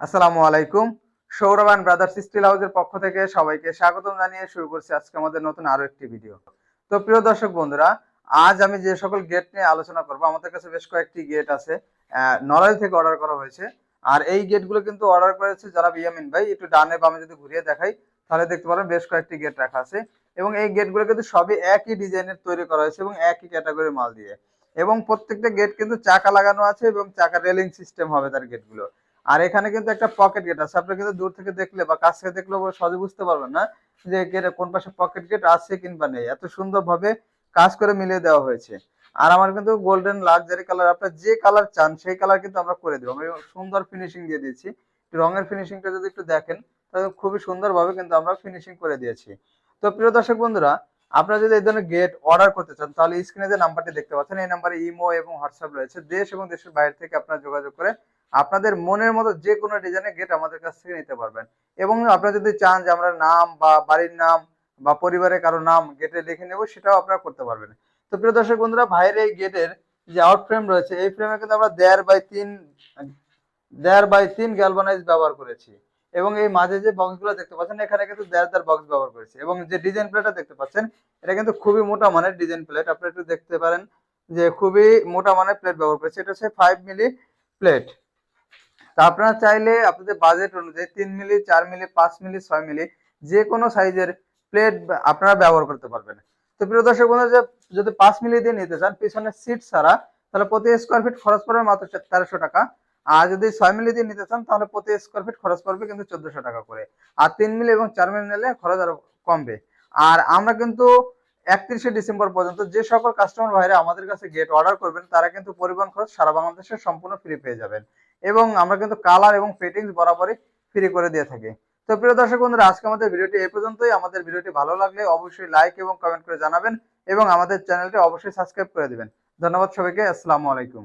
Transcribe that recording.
আসসালামু আলাইকুম। Sourav and brothers still হাউসের পক্ষ থেকে সবাইকে স্বাগতম জানিয়ে শুরু করছি আজকে আমাদের নতুন আরো একটি ভিডিও। তো প্রিয় দর্শক বন্ধুরা, আজ আমি যে সকল গেট নিয়ে আলোচনা করব, আমাদের কাছে বেশ কয়েকটি গেট আছে, নড়াইল থেকে অর্ডার করা হয়েছে। আর এই গেটগুলো কিন্তু অর্ডার করেছে যারা ইয়ামিন ভাই। একটু ডানে বামে যদি ঘুরিয়ে দেখাই তাহলে দেখতে পারেন বেশ কয়েকটি গেট রাখা আছে, এবং এই গেটগুলো কিন্তু সবই একই ডিজাইনের তৈরি করা হয়েছে এবং একই ক্যাটাগরির মাল দিয়ে। এবং প্রত্যেকটা গেট কিন্তু চাকা লাগানো আছে এবং চাকা রেলিং সিস্টেম হবে তার গেটগুলো। আর এখানে কিন্তু একটা পকেট গেট আছে, আপনি কিন্তু দূর থেকে দেখলে বা কাছ থেকে দেখলেও সহজে বুঝতে পারবেন না যে গেটে কোন পাশে পকেট গেট আছে কিংবা নেই। এত সুন্দরভাবে কাজ করে মিলিয়ে দেওয়া হয়েছে। আর আমার কিন্তু গোল্ডেন লাক্সারি কালার, আপনার যে কালার চান সেই কালার কিন্তু আমরা করে দেবো। আমি সুন্দর ফিনিশিং দিয়ে দিয়েছি। রঙের ফিনিশিংটা যদি একটু দেখেন তাহলে খুবই সুন্দরভাবে কিন্তু আমরা ফিনিশিং করে দিয়েছি। তো প্রিয় দর্শক বন্ধুরা, আপনারা যদি এই ধরনের গেট অর্ডার করতে চান তাহলে স্ক্রিনে যে নাম্বারটি দেখতে পাচ্ছেন এই নাম্বারে ইমো এবং হোয়াটসঅ্যাপ রয়েছে। দেশ এবং দেশের বাইরে থেকে আপনারা যোগাযোগ করে আপনাদের মনের মতো যে কোনো ডিজাইনের গেট আমাদের কাছ থেকে নিতে পারবেন। এবং আপনারা যদি চান যে আমরা নাম বা বাড়ির নাম বা পরিবারের কারো নাম গেটে লিখে নেব, সেটাও আপনারা করতে পারবেন। তো প্রিয় দর্শক বন্ধুরা, ভাইয়ের এই গেটের যে আউট ফ্রেম রয়েছে এই ফ্রেমে কিন্তু আমরা 1.5 বাই 3 গ্যালভানাইজ ব্যবহার করেছি। এবং এই মাঝে যে বক্সগুলো দেখতে পাচ্ছেন এখানে কিন্তু 1.5 বক্স ব্যবহার করেছি। এবং যে ডিজাইন প্লেটটা দেখতে পাচ্ছেন এটা কিন্তু খুবই মোটা মানের ডিজাইন প্লেট, আপনারা একটু দেখতে পারেন যে খুবই মোটা মানের প্লেট ব্যবহার করেছি। এটা হচ্ছে 5 মিলি প্লেট। তা আপনারা চাইলে আপনাদের বাজেট অনুযায়ী 3 মিলি, 4 মিলি, 5 মিলি, 6 মিলি যে কোনো সাইজের প্লেট আপনারা ব্যবহার করতে পারবেন। তো প্রিয় দর্শক বন্ধুরা, যদি 5 মিলি দিয়ে নিতে চান পিছনের সিট ছাড়া, তাহলে প্রতি স্কোয়ার ফিট খরচ পড়বে মাত্র 1300 টাকা। আর যদি 6 মিলি দিয়ে নিতে চান তাহলে প্রতি স্কোয়ার ফিট খরচ পড়বে কিন্তু 1400 টাকা করে। আর 3 মিলি এবং 4 মিলি নিলে খরচ আরো কমবে। আর আমরা কিন্তু 31শে ডিসেম্বর পর্যন্ত যে সকল কাস্টমার ভাইরা আমাদের কাছে গেট অর্ডার করবেন তারা কিন্তু পরিবহন খরচ সারা বাংলাদেশে সম্পূর্ণ ফ্রি পেয়ে যাবেন। এবং আমরা কিন্তু কালার এবং ফিটিংস বরাবরই ফ্রি করে দিয়ে থাকি। তো প্রিয় দর্শক বন্ধুরা, আজকে আমাদের ভিডিওটি এই পর্যন্তই। আমাদের ভিডিওটি ভালো লাগলে অবশ্যই লাইক এবং কমেন্ট করে জানাবেন এবং আমাদের চ্যানেলটি অবশ্যই সাবস্ক্রাইব করে দিবেন। ধন্যবাদ সবাইকে। আসসালামু আলাইকুম।